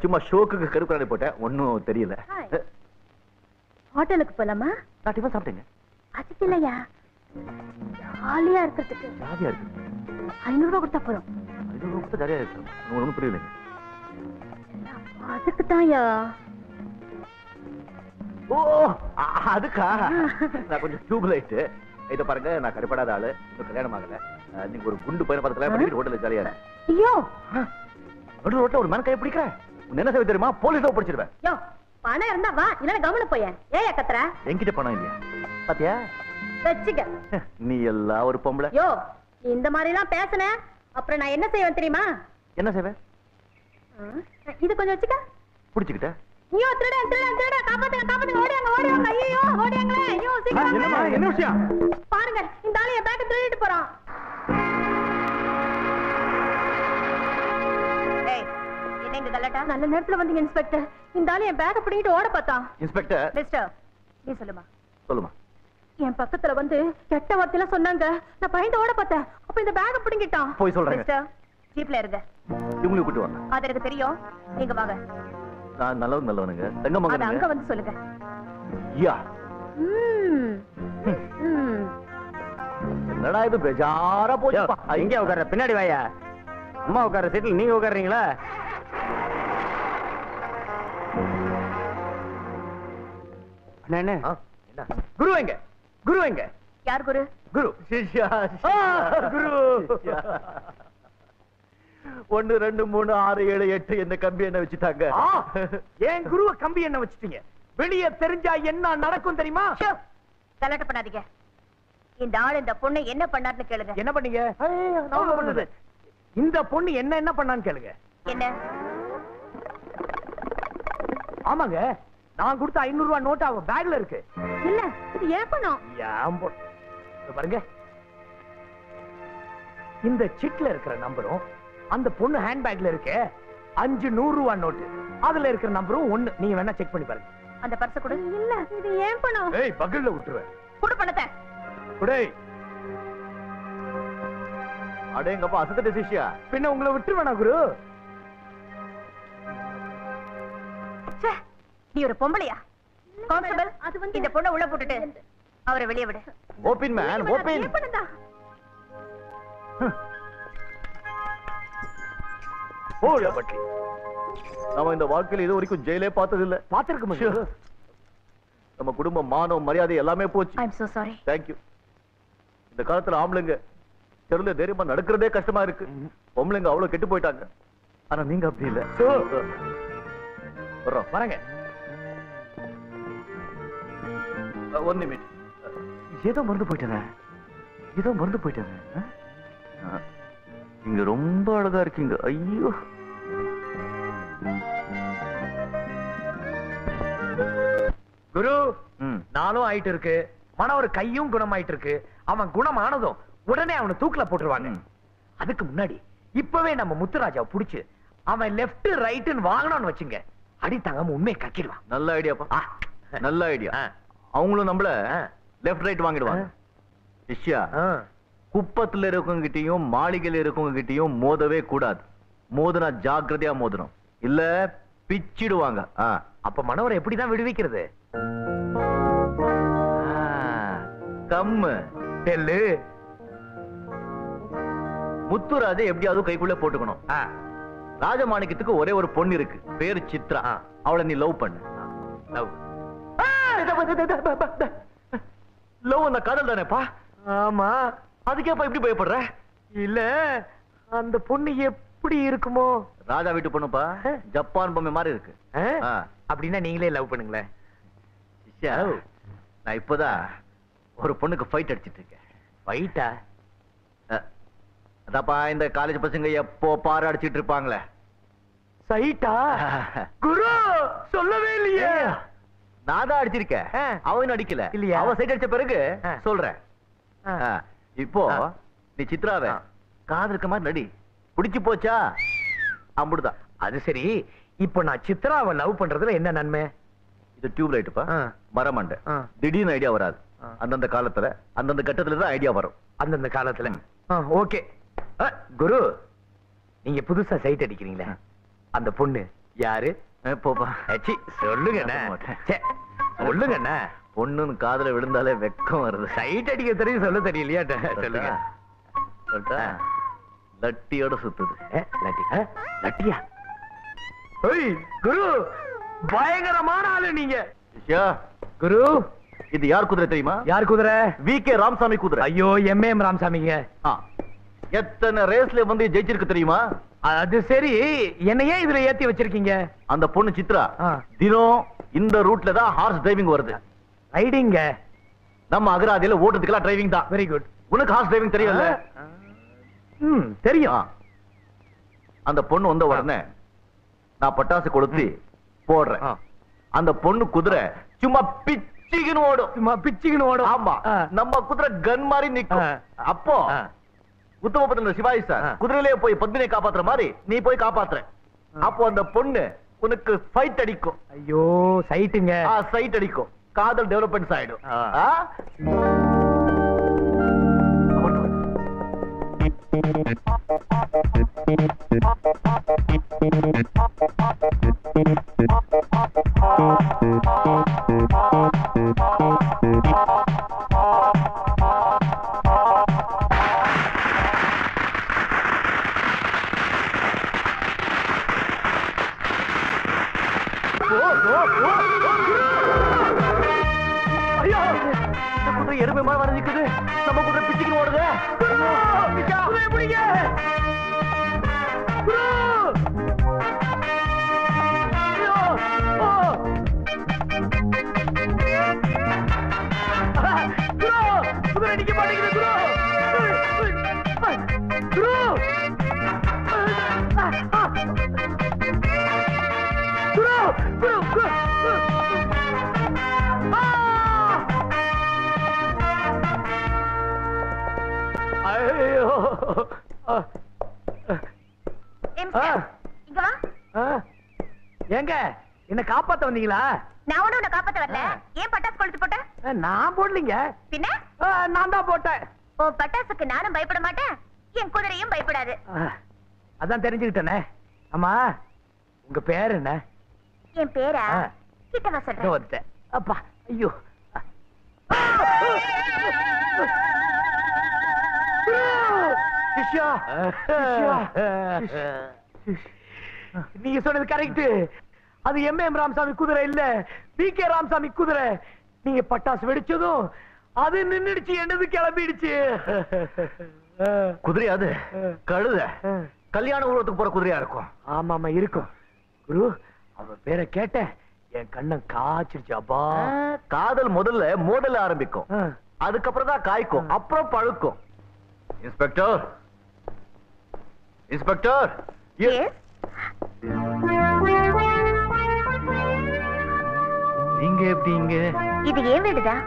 சும்மா ஷோக்கு கருப்பு கண்ணாடி போட்டேன், ஒன்னும் தெரியல. ஹோட்டலுக்கு போலாமா? நான் டிஃபன் சாப்பிட்டேங்க. அதுக்கு இல்லையா, ஜாலியா இருக்கிறதுக்கு. ஜாலியா இருக்கு. 500 ரூபாய் கொடுத்தா போறோம். 500 ரூபாய் கொடுத்தா ஜாலியா இருக்கு. ஒன்றும் புரியலைங்க. அதுக்கு தான்யா. ஓ அதுக்கா? நான் கொஞ்சம் டியூப் லைட். இதை பாருங்க, நான் கருப்படாத ஆளு, இன்னும் கல்யாணம் ஆகல. நீங்க ஒரு குண்டு பையனை பார்த்து கல்யாணம் பண்ணிட்டு ஹோட்டல்ல ஜாலியா இருக்கு. ஐயோ, நடு ரோட்ல ஒரு மேன் கை பிடிக்கிறேன், என்ன செய்ய தெரியுமா? போலீஸை பிடிச்சிருவேன். யோ, பணம் இருந்தா வா, இல்லைன்னா கவனம் போயேன். ஏயா கத்துற? என்கிட்ட பணம் இல்லையா? பாத்தியா, வச்சுக்க. நீ எல்லாம் ஒரு பொம்பளை. யோ, இந்த மாதிரி எல்லாம் பேசுன அப்புறம் நான் என்ன செய்வேன் தெரியுமா? என்ன செய்வேன்? இது கொஞ்சம் வச்சுக்க. பிடிச்சுக்கிட்ட. ஐயோ, திருட திருட திருட, காப்பாத்துங்க காப்பாத்துங்க, ஓடியாங்க ஓடியாங்க. ஐயோ ஓடியாங்களே, ஐயோ சீக்கிரம். என்ன விஷயம்? பாருங்க, இந்த ஆளு என் பேக்க திருடிட்டு போறான். என்னங்க கலட்டா? நல்ல நேரத்துல வந்தீங்க இன்ஸ்பெக்டர். இந்த ஆளு என் பேக்க பிடிங்கிட்டு ஓட பார்த்தான். இன்ஸ்பெக்டர். மிஸ்டர், நீ சொல்லுமா. சொல்லுமா. என் பக்கத்துல வந்து கெட்ட வார்த்தையெல்லாம் சொன்னாங்க, நான் பயந்து ஓட பார்த்தேன். அப்ப இந்த பேக்க பிடிங்கிட்டான். போய் சொல்றேன். மிஸ்டர், ஜீப்ல இருங்க. இவங்களை கூட்டி வாங்க. அது எனக்கு தெரியும், நீங்க வாங்க. நான் நல்லவனுங்க, தங்கமங்க. அது அங்க வந்து சொல்லுங்க. யா. என்னடா இது பேஜாரா போச்சு. இங்க உட்கார, பின்னாடி வாயா. அம்மா உட்கார சீட்ல நீங்க உட்காருறீங்களா? என்ன குரு எங்க? குரு எங்க? யார் குரு? குரு சிஷ்யா. குரு 1 2 3 6 7 8 இந்த கம்பி என்ன வச்சுட்டாங்க. ஏன் குருவ கம்பி என்ன வச்சுட்டீங்க? வெளியே தெரிஞ்சா என்ன நடக்கும் தெரியுமா? கலட்ட பண்ணாதீங்க. இந்த ஆள் இந்த பொண்ணு என்ன பண்ணாருன்னு கேளுங்க. என்ன பண்ணீங்க? இந்த பொண்ணு என்ன பண்ணான்னு கேளுங்க. என்ன? ஆமாங்க, நான் கொடுத்த 500 ரூபாய் நோட்டு அவ பேக்ல இருக்கு. இல்ல, இது ஏன் பணம்? பாருங்க, இந்த சிட்ல இருக்கிற நம்பரும் அந்த பொண்ணு ஹேண்ட் பேக்ல இருக்கு 5 100 ரூபாய் நோட்டு. அதுல இருக்கிற நம்பரும் 1. நீங்க வேணா செக் பண்ணி பாருங்க. அந்த பர்ஸ் கொடு. இல்ல, இது ஏன் பணம்? ஏய், பக்கல்ல விட்டுருவேன். கொடு பணத்தை. கொடே. அடேங்கப்பா, அசத்தட்ட சிஷ்யா. பின்ன உங்களை விட்டுருவேனா குரு? ச்சே, நீ ஒரு பொம்பளையா? கான்ஸ்டபிள், அது வந்து இந்த பொண்ணை உள்ள போட்டுட்டு அவரை வெளியே விடு. Open man, open. ஓல பட்டி. நாம இந்த வாழ்க்கையில இது வரைக்கும் ஜெயிலே பார்த்தது இல்ல. பாத்திருக்க முடியும். நம்ம குடும்ப மானம் மரியாதை எல்லாமே போச்சு. I am so sorry. Thank you. இந்த காலத்துல ஆம்பளைங்க தெருல தைரியமா நடக்கிறதே கஷ்டமா இருக்கு. பொம்பளைங்க அவ்வளவு கெட்டு போயிட்டாங்க. ஆனா நீங்க அப்படி இல்ல. வரோம். வரங்க. 1 நிமிஷம். ஏதோ மறந்து போயிட்டேனே. நீங்க ரொம்ப அழகா இருக்கீங்க. ஐயோ. குரு, நானும் ஆயிட்டு இருக்கு. மனவர் கையும் குணமாயிட்டு இருக்கு. அவன் குணமானதும் உடனே அவனை தூக்குல போட்டுருவாங்க. அதுக்கு முன்னாடி இப்பவே நம்ம முத்துராஜாவை புடிச்சு அவன் லெப்ட் ரைட்னு வாங்கணும்னு வச்சுங்க, அடி தாங்காம உண்மையை கக்கிடுவான். நல்ல ஐடியாப்பா, நல்ல ஐடியா. அவங்களும் நம்மள லெப்ட் ரைட் வாங்கிடுவாங்க. சிஷ்யா, குப்பத்துல இருக்கவங்க கிட்டயும் மாளிகையில இருக்கவங்க கிட்டயும் மோதவே கூடாது. மோதுனா ஜாக்கிரதையா மோதணும், இல்ல பிச்சிடுவாங்க. அப்ப மனவரை எப்படிதான் விடுவிக்கிறது? கம்மு டெல்லு. முத்துராஜை எப்படியாவது கைக்குள்ள போட்டுக்கணும். ராஜமாணிக்கத்துக்கு ஒரே ஒரு பொண்ணு இருக்கு, பேரு சித்ரா. அவளை நீ லவ் பண்ணு. லவ் அந்த காதல் தானேப்பா? ஆமா. அதுக்கேப்பா இப்படி பயப்படுற? இல்ல, அந்த பொண்ணு எப்படி இருக்குமோ? ராஜா வீட்டு பொண்ணுப்பா, ஜப்பான் பொம்மை மாதிரி இருக்கு. அப்படின்னா நீங்களே லவ் பண்ணுங்களேன். நான் இப்பதான் ஒரு பொண்ணுக்கு ஃபைட் அடிச்சிட்டு இருக்கேன். ஃபைட்டா? அதாப்பா இந்த காலேஜ் பசங்க எப்போ பாரு அடிச்சிட்டு இருப்பாங்களே. சைட்டா? குரு சொல்லவே இல்லையே. நான் தான் அடிச்சிருக்கேன், அவன் அடிக்கல. இல்லையா? அவன் சைட் அடிச்ச பிறகு சொல்றேன். இப்போ நீ சித்ராவை காதலுக்கு மாதிரி நடி. பிடிச்சு போச்சா? அம்புடுதான். அது சரி, இப்போ நான் சித்ராவை லவ் பண்றதுல என்ன நன்மை? இது டியூப் லைட்டுப்பா, மரமண்ட. திடீர்னு ஐடியா வராது. அந்தந்த காலத்துல அந்தந்த கட்டத்துல தான் ஐடியா வரும். அந்தந்த காலத்துல. ஓகே குரு, நீங்க புதுசா சைட் அடிக்கிறீங்களே, அந்த பொண்ணு யாரு? போப்பா. சி, சொல்லுங்கண்ணே. ச்சே, சொல்லுங்கண்ணே. பொண்ணுன்னு காதுல விழுந்தாலே வெக்கம் வருது. சைட் அடிக்க தெரியும், சொல்ல தெரியலையா? சொல்லுங்க. சொல்லிட்டா? லட்டியோட சுத்துது. லட்டி? லட்டியா? ஓய் குரு, பயங்கரமான ஆளு நீங்க. சிஷ்யா, குரு, இது யார் குதிரை தெரியுமா? யார் குதிரை? வி.கே. ராமசாமி குதிரை. ஐயோ, எம்.எம். ராமசாமிங்க. எத்தனை ரேஸ்ல வந்து ஜெயிச்சிருக்கு தெரியுமா? அது சரி, என்னையே இதுல ஏத்தி வச்சிருக்கீங்க? அந்த பொண்ணு சித்ரா தினம் இந்த ரூட்ல தான் ஹார்ஸ் டிரைவிங் வருது. ரைடிங்க? நம்ம அகராதியில ஓட்டுறதுக்கெல்லாம் டிரைவிங் தான். Very good. உனக்கு ஹார்ஸ் டிரைவிங் தெரியும்ல? தெரியும். அந்த பொண்ணு வந்த உடனே நான் பட்டாசு கொளுத்தி போடுறேன். அந்த பொண்ணு குதிரை சும்மா பிச்சிக்கின்னு ஓடும். சும்மா பிச்சிக்கின்னு ஓடும். ஆமா, நம்ம குதிரை கன் மாதிரி நிக்கும். அப்போ உத்தமபுரத்துல சிவாஜி சார் குதிரையிலேயே போய் பத்மினியை காப்பாத்துற மாதிரி நீ போய் காப்பாத்துற. அப்போ அந்த பொண்ணு உனக்கு ஃபைட் அடிக்கும். ஐயோ, சைட்டுங்க. சைட் அடிக்கும். காதல் டெவலப்மெண்ட்ஸ் ஆயிடும். எருமை மாதிரி வர நிக்குது. நம்ம குதிரை பிச்சுக்கின்னு ஓடுது. குதிரை நிக்க மாட்டேங்குது. ஏங்க, என்ன காப்பாத்த வந்தீங்களா? நான் உன்னை காப்பாத்த வரல. ஏன் பட்டாசு கொளுத்து போட்ட? நான் போடலீங்க. பின்ன நான் தான் போட்டேன். ஓ, பட்டாசுக்கு நானும் பயப்பட மாட்டேன், என் குதிரையும் பயப்படாது. அதான் தெரிஞ்சுக்கிட்டேனே. ஆமா, உங்க பேர் என்ன? என் பேரா? கிட்டவா சொல்றேன். அப்பா, ஐயோ. நீங்க சொன்னது கரெக்ட். அது எம்.எம். ராமசாமி குதிரை இல்ல, வி.கே. ராமசாமி குதிரை. நீங்க பட்டாசு வெடிச்சதும் அது நின்னுடுச்சு, என்னது கிளம்பிடுச்சு. குதிரை அது கழுத. கல்யாண ஊர்வலத்துக்கு போற குதிரையா இருக்கும். ஆமாமா இருக்கும். குரு, அவ பேரை கேட்ட என் கண்ணம் காய்ச்சிருச்சு. அப்பா, காதல் முதல்ல மோதல் ஆரம்பிக்கும், அதுக்கப்புறம் தான் காய்க்கும், அப்புறம் பழுக்கும். Inspector, inspector. நீங்க எப்படி இங்க? இது ஏன் வீடுதான்.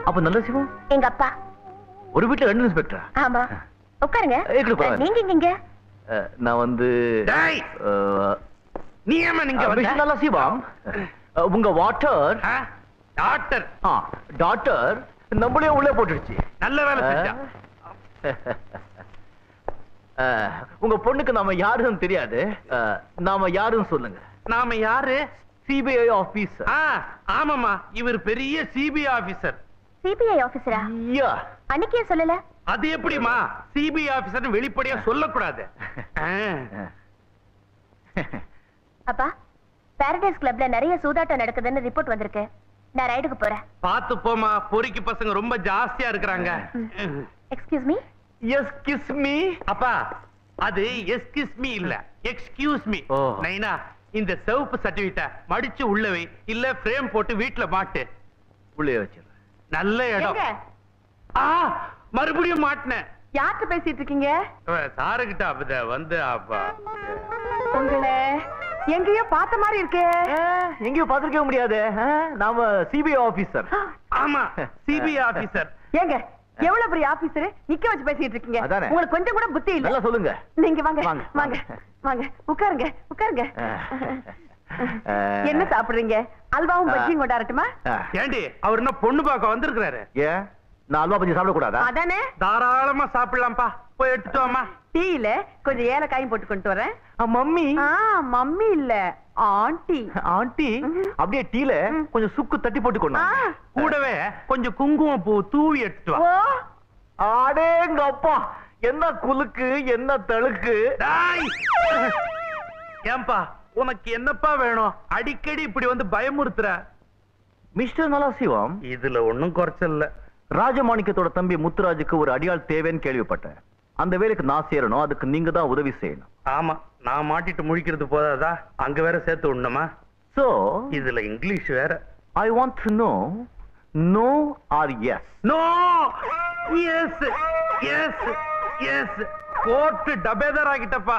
அப்ப நல்ல சிவம் எங்க அப்பா. ஒரு வீட்டுல 2 இன்ஸ்பெக்டர். ஆமா, உட்காருங்க. நீங்க இங்க? நான் வந்து நீ ஏமா நீங்க வந்து நல்ல சிவம். உங்க வாட்டர் டாக்டர் டாக்டர் நம்மளே உள்ளே போட்டுடுச்சு. நல்ல வேலை செஞ்சா. உங்க பொண்ணுக்கு நாம யாருன்னு தெரியாது. நாம யாருன்னு சொல்லுங்க. நாம யாரு? CBI officer. ஆமாமா, இவர் பெரிய சிபிஐ ஆபீசர். சிபிஐ ஆபீசரா? அன்னைக்கே சொல்லல. அது எப்படிமா சிபிஐ ஆபீசர் வெளிப்படையா சொல்லக்கூடாது? அப்பா, பாரடைஸ் கிளப்ல நிறைய சூதாட்டம் நடக்குதுன்னு ரிப்போர்ட் வந்திருக்கு. நான் ரைடுக்கு போறேன். பாத்து போமா, பொறுக்கி பசங்க ரொம்ப ஜாஸ்தியா இருக்கிறாங்க. Excuse me. Excuse me. அப்பா, அது எஸ்கியூஸ் மீ இல்ல, எக்ஸ்கியூஸ் மீ. நைனா, இந்த சிவப்பு சர்டிபிகேட்டை மடிச்சு உள்ள வை, இல்ல ஃப்ரேம் போட்டு வீட்டுல மாட்டு. உள்ளே வச்சிரு. நல்ல இடம். மறுபடியும் மாட்டினேன். யார்கிட்ட பேசிட்டு இருக்கீங்க? சாருகிட்ட. அப்ப வந்து அப்பா உங்களை எங்கேயோ பார்த்த மாதிரி இருக்கே. எங்கேயோ பார்த்திருக்க முடியாது. நாம சிபிஐ ஆபீசர். ஆமா, சிபிஐ ஆபீசர். ஏங்க, எவ்வளவு பெரிய ஆபீசர் நிக்க வச்சு பேசிட்டு இருக்கீங்க. உங்களுக்கு கொஞ்சம் கூட புத்தி இல்ல. நல்லா சொல்லுங்க. நீங்க வாங்க வாங்க வாங்க, உட்காருங்க உட்காருங்க. என்ன சாப்பிடுறீங்க? அல்வாவும் பஜ்ஜியும் கொண்டாடட்டுமா? ஏண்டி, அவர் என்ன பொண்ணு பார்க்க வந்திருக்கிறாரு? ஏன் நான் அல்வா பஜ்ஜி சாப்பிட கூடாதா? அதானே. தாராளமா சாப்பிடலாம்ப்பா. போய் எடுத்துட்டு வாமா. டீல கொஞ்சம் ஏலக்காயும் போட்டு கொண்டு வரேன். மம்மி. மம்மி இல்ல, ஆண்டி ஆண்டி அப்படியே டீல கொஞ்சம் சுக்கு தட்டி போட்டு கொண்டு வா. கூடவே கொஞ்சம் குங்குமம் பூ தூவி எடுத்து வா. அடேங்க அப்பா, என்ன குலுக்கு என்ன தழுக்கு. டேய்! ஏன்பா உனக்கு என்னப்பா வேணும்? அடிக்கடி இப்படி வந்து பயமுறுத்துற. மிஸ்டர் நலாசிவம், இதுல ஒண்ணும் குறைச்சல்ல. ராஜமாணிக்கத்தோட தம்பி முத்துராஜுக்கு ஒரு அடியாள் தேவைன்னு கேள்விப்பட்டேன். அந்த வேலைக்கு நான் சேரணும், அதுக்கு நீங்க தான் உதவி செய்யணும். ஆமா, நான் மாட்டிட்டு முழிக்கிறது போதாதா, அங்க வேற சேர்த்து விடணுமா? சோ இதுல இங்கிலீஷ் வேற. I want to know, no or yes? No. Yes yes yes. போட்டு டபேதர் ஆகிட்டப்பா.